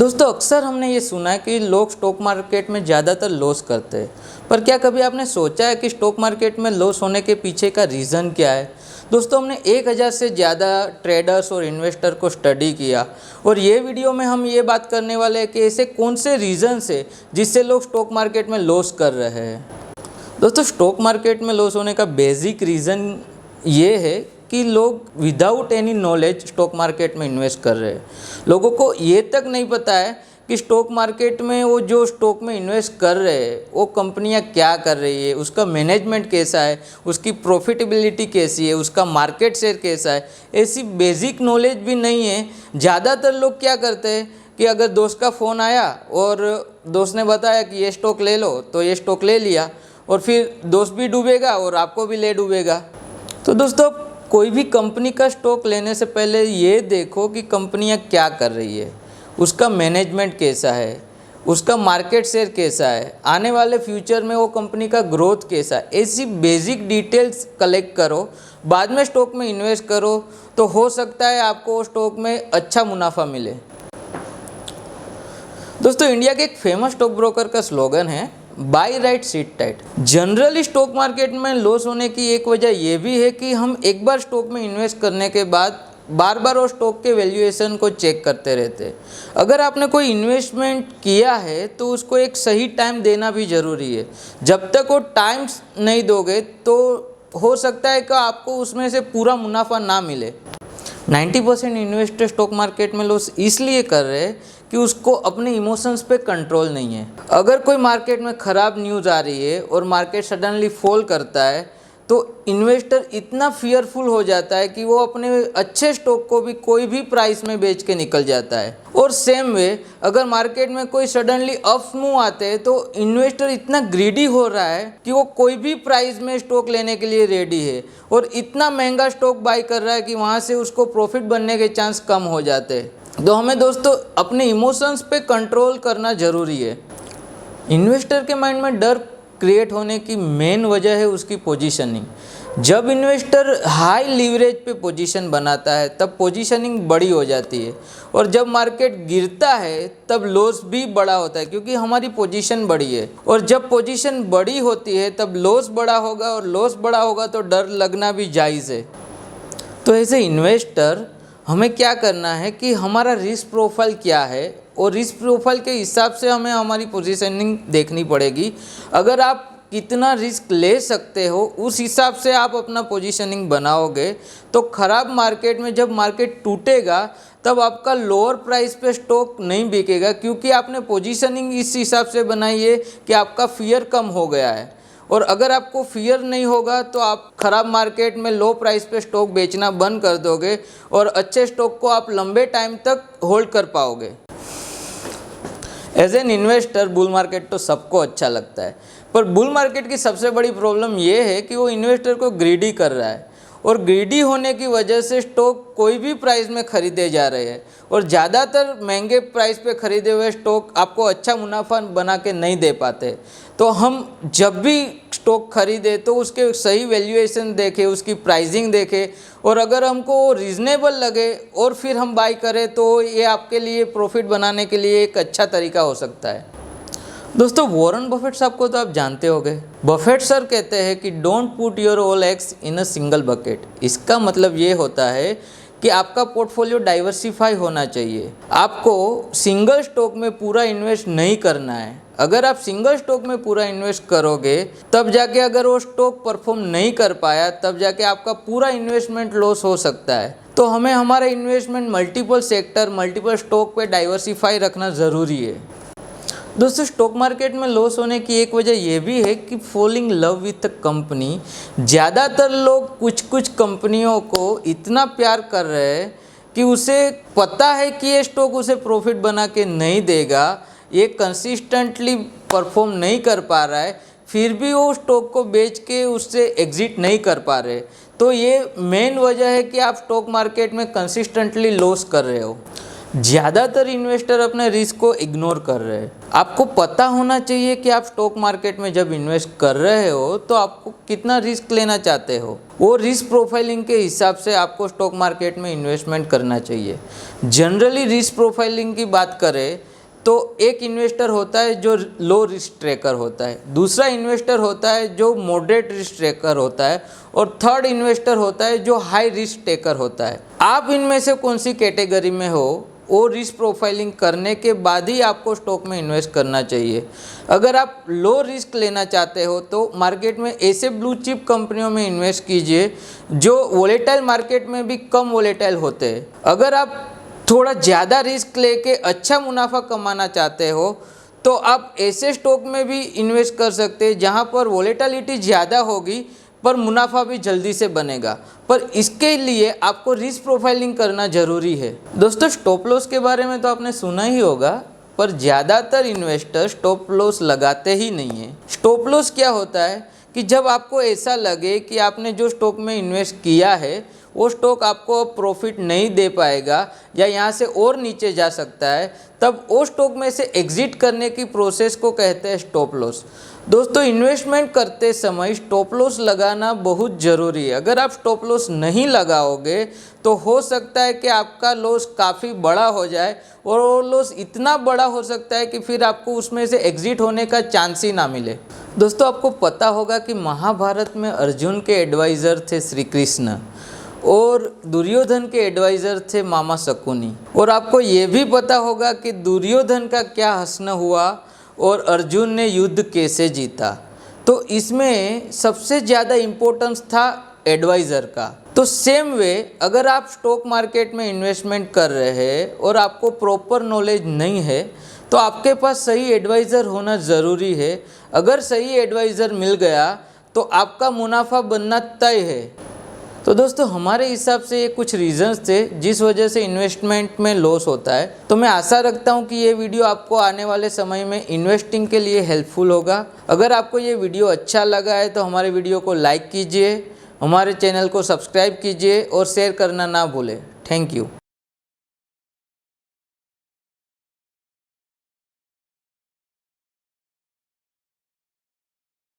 दोस्तों अक्सर हमने ये सुना है कि लोग स्टॉक मार्केट में ज़्यादातर लॉस करते हैं। पर क्या कभी आपने सोचा है कि स्टॉक मार्केट में लॉस होने के पीछे का रीज़न क्या है? दोस्तों हमने 1000 से ज़्यादा ट्रेडर्स और इन्वेस्टर को स्टडी किया और ये वीडियो में हम ये बात करने वाले हैं कि ऐसे कौन से रीज़न्स है जिससे लोग स्टॉक मार्केट में लॉस कर रहे हैं। दोस्तों स्टॉक मार्केट में लॉस होने का बेसिक रीज़न ये है कि लोग without any knowledge stock market में इन्वेस्ट कर रहे हैं। लोगों को ये तक नहीं पता है कि स्टॉक मार्केट में वो जो स्टॉक में इन्वेस्ट कर रहे हैं वो कंपनियां क्या कर रही है, उसका मैनेजमेंट कैसा है, उसकी प्रॉफिटेबिलिटी कैसी है, उसका मार्केट शेयर कैसा है, ऐसी बेसिक नॉलेज भी नहीं है। ज़्यादातर लोग क्या करते हैं कि अगर दोस्त का फ़ोन आया और दोस्त ने बताया कि ये स्टॉक ले लो तो ये स्टॉक ले लिया और फिर दोस्त भी डूबेगा और आपको भी ले डूबेगा। तो दोस्तों कोई भी कंपनी का स्टॉक लेने से पहले ये देखो कि कंपनियां क्या कर रही है, उसका मैनेजमेंट कैसा है, उसका मार्केट शेयर कैसा है, आने वाले फ्यूचर में वो कंपनी का ग्रोथ कैसा है। ऐसी बेसिक डिटेल्स कलेक्ट करो, बाद में स्टॉक में इन्वेस्ट करो तो हो सकता है आपको वो स्टॉक में अच्छा मुनाफा मिले। दोस्तों इंडिया के एक फेमस स्टॉक ब्रोकर का स्लोगन है buy right sit tight. Generally stock market में लॉस होने की एक वजह यह भी है कि हम एक बार स्टॉक में इन्वेस्ट करने के बाद बार बार वो स्टॉक के वैल्यूएशन को चेक करते रहते हैं। अगर आपने कोई इन्वेस्टमेंट किया है तो उसको एक सही टाइम देना भी ज़रूरी है। जब तक वो टाइम नहीं दोगे तो हो सकता है कि आपको उसमें से पूरा मुनाफा ना मिले। 90% इन्वेस्टर स्टॉक मार्केट में लॉस इसलिए कर रहे हैं कि उसको अपने इमोशंस पे कंट्रोल नहीं है। अगर कोई मार्केट में ख़राब न्यूज़ आ रही है और मार्केट सडनली फॉल करता है तो इन्वेस्टर इतना फियरफुल हो जाता है कि वो अपने अच्छे स्टॉक को भी कोई भी प्राइस में बेच के निकल जाता है। और सेम वे अगर मार्केट में कोई सडनली अप मूव आते हैं तो इन्वेस्टर इतना ग्रीडी हो रहा है कि वो कोई भी प्राइस में स्टॉक लेने के लिए रेडी है और इतना महंगा स्टॉक बाई कर रहा है कि वहाँ से उसको प्रॉफिट बनने के चांस कम हो जाते हैं। तो हमें दोस्तों अपने इमोशंस पे कंट्रोल करना ज़रूरी है। इन्वेस्टर के माइंड में डर क्रिएट होने की मेन वजह है उसकी पोजीशनिंग। जब इन्वेस्टर हाई लीवरेज पे पोजीशन बनाता है तब पोजीशनिंग बड़ी हो जाती है और जब मार्केट गिरता है तब लॉस भी बड़ा होता है क्योंकि हमारी पोजीशन बड़ी है। और जब पोजीशन बड़ी होती है तब लॉस बड़ा होगा और लॉस बड़ा होगा तो डर लगना भी जायज़ है। तो एज ए इन्वेस्टर हमें क्या करना है कि हमारा रिस्क प्रोफाइल क्या है और रिस्क प्रोफाइल के हिसाब से हमें हमारी पोजीशनिंग देखनी पड़ेगी। अगर आप कितना रिस्क ले सकते हो उस हिसाब से आप अपना पोजीशनिंग बनाओगे तो ख़राब मार्केट में जब मार्केट टूटेगा तब आपका लोअर प्राइस पे स्टॉक नहीं बिकेगा क्योंकि आपने पोजीशनिंग इस हिसाब से बनाई है कि आपका फियर कम हो गया है। और अगर आपको फियर नहीं होगा तो आप ख़राब मार्केट में लो प्राइस पे स्टॉक बेचना बंद कर दोगे और अच्छे स्टॉक को आप लंबे टाइम तक होल्ड कर पाओगे। As an investor bull market तो सबको अच्छा लगता है, पर बुल मार्केट की सबसे बड़ी प्रॉब्लम ये है कि वो इन्वेस्टर को ग्रीडी कर रहा है और ग्रीडी होने की वजह से स्टॉक कोई भी प्राइस में ख़रीदे जा रहे हैं और ज़्यादातर महंगे प्राइस पे ख़रीदे हुए स्टॉक आपको अच्छा मुनाफा बना के नहीं दे पाते। तो हम जब भी स्टॉक खरीदे तो उसके सही वैल्यूएशन देखें, उसकी प्राइसिंग देखें और अगर हमको रीज़नेबल लगे और फिर हम बाई करें तो ये आपके लिए प्रॉफिट बनाने के लिए एक अच्छा तरीका हो सकता है। दोस्तों वॉरेन बफेट साहब को तो आप जानते होंगे। बफेट सर कहते हैं कि don't put your all eggs in a single bucket. इसका मतलब ये होता है कि आपका पोर्टफोलियो डाइवर्सिफाई होना चाहिए। आपको सिंगल स्टॉक में पूरा इन्वेस्ट नहीं करना है। अगर आप सिंगल स्टॉक में पूरा इन्वेस्ट करोगे तब जाके अगर वो स्टॉक परफॉर्म नहीं कर पाया तब जाके आपका पूरा इन्वेस्टमेंट लॉस हो सकता है। तो हमें हमारा investment multiple sector, multiple stock पे डाइवर्सिफाई रखना ज़रूरी है। दोस्तों स्टॉक मार्केट में लॉस होने की एक वजह यह भी है कि फॉलिंग लव विथ कंपनी। ज़्यादातर लोग कुछ कुछ कंपनियों को इतना प्यार कर रहे हैं कि उसे पता है कि ये स्टॉक उसे प्रॉफिट बना के नहीं देगा, ये कंसिस्टेंटली परफॉर्म नहीं कर पा रहा है, फिर भी वो स्टॉक को बेच के उससे एग्जिट नहीं कर पा रहे। तो ये मेन वजह है कि आप स्टॉक मार्केट में कंसिस्टेंटली लॉस कर रहे हो। ज़्यादातर इन्वेस्टर अपने रिस्क को इग्नोर कर रहे हैं। आपको पता होना चाहिए कि आप स्टॉक मार्केट में जब इन्वेस्ट कर रहे हो तो आपको कितना रिस्क लेना चाहते हो। वो रिस्क प्रोफाइलिंग के हिसाब से आपको स्टॉक मार्केट में इन्वेस्टमेंट करना चाहिए। जनरली रिस्क प्रोफाइलिंग की बात करें तो एक इन्वेस्टर होता है जो लो रिस्क ट्रेकर होता है, दूसरा इन्वेस्टर होता है जो मॉडरेट रिस्क ट्रेकर होता है, और थर्ड इन्वेस्टर होता है जो हाई रिस्क टेकर होता है। आप इनमें से कौन सी कैटेगरी में हो, वो रिस्क प्रोफाइलिंग करने के बाद ही आपको स्टॉक में इन्वेस्ट करना चाहिए। अगर आप लो रिस्क लेना चाहते हो तो मार्केट में ऐसे ब्लू चिप कंपनियों में इन्वेस्ट कीजिए जो वोलेटाइल मार्केट में भी कम वोलेटाइल होते हैं। अगर आप थोड़ा ज़्यादा रिस्क लेके अच्छा मुनाफा कमाना चाहते हो तो आप ऐसे स्टॉक में भी इन्वेस्ट कर सकते हैं जहां पर वोलेटिलिटी ज़्यादा होगी पर मुनाफा भी जल्दी से बनेगा, पर इसके लिए आपको रिस्क प्रोफाइलिंग करना ज़रूरी है। दोस्तों, स्टॉप लॉस के बारे में तो आपने सुना ही होगा, पर ज़्यादातर इन्वेस्टर स्टॉप लॉस लगाते ही नहीं हैं। स्टॉप लॉस क्या होता है कि जब आपको ऐसा लगे कि आपने जो स्टॉक में इन्वेस्ट किया है वो स्टॉक आपको प्रॉफिट नहीं दे पाएगा या यहाँ से और नीचे जा सकता है, तब वो स्टॉक में से एग्जिट करने की प्रोसेस को कहते हैं स्टॉप लॉस। दोस्तों, इन्वेस्टमेंट करते समय स्टॉप लॉस लगाना बहुत ज़रूरी है। अगर आप स्टॉप लॉस नहीं लगाओगे तो हो सकता है कि आपका लॉस काफ़ी बड़ा हो जाए, और वो लॉस इतना बड़ा हो सकता है कि फिर आपको उसमें से एग्जिट होने का चांस ही ना मिले। दोस्तों, आपको पता होगा कि महाभारत में अर्जुन के एडवाइज़र थे श्री कृष्ण और दुर्योधन के एडवाइज़र थे मामा शकुनी। और आपको ये भी पता होगा कि दुर्योधन का क्या हश्र हुआ और अर्जुन ने युद्ध कैसे जीता। तो इसमें सबसे ज़्यादा इम्पोर्टेंस था एडवाइज़र का। तो सेम वे, अगर आप स्टॉक मार्केट में इन्वेस्टमेंट कर रहे हैं और आपको प्रॉपर नॉलेज नहीं है तो आपके पास सही एडवाइज़र होना ज़रूरी है। अगर सही एडवाइज़र मिल गया तो आपका मुनाफा बनना तय है। तो दोस्तों, हमारे हिसाब से ये कुछ रीजंस थे जिस वजह से इन्वेस्टमेंट में लॉस होता है। तो मैं आशा रखता हूँ कि ये वीडियो आपको आने वाले समय में इन्वेस्टिंग के लिए हेल्पफुल होगा। अगर आपको ये वीडियो अच्छा लगा है तो हमारे वीडियो को लाइक कीजिए, हमारे चैनल को सब्सक्राइब कीजिए और शेयर करना ना भूलें। Thank you.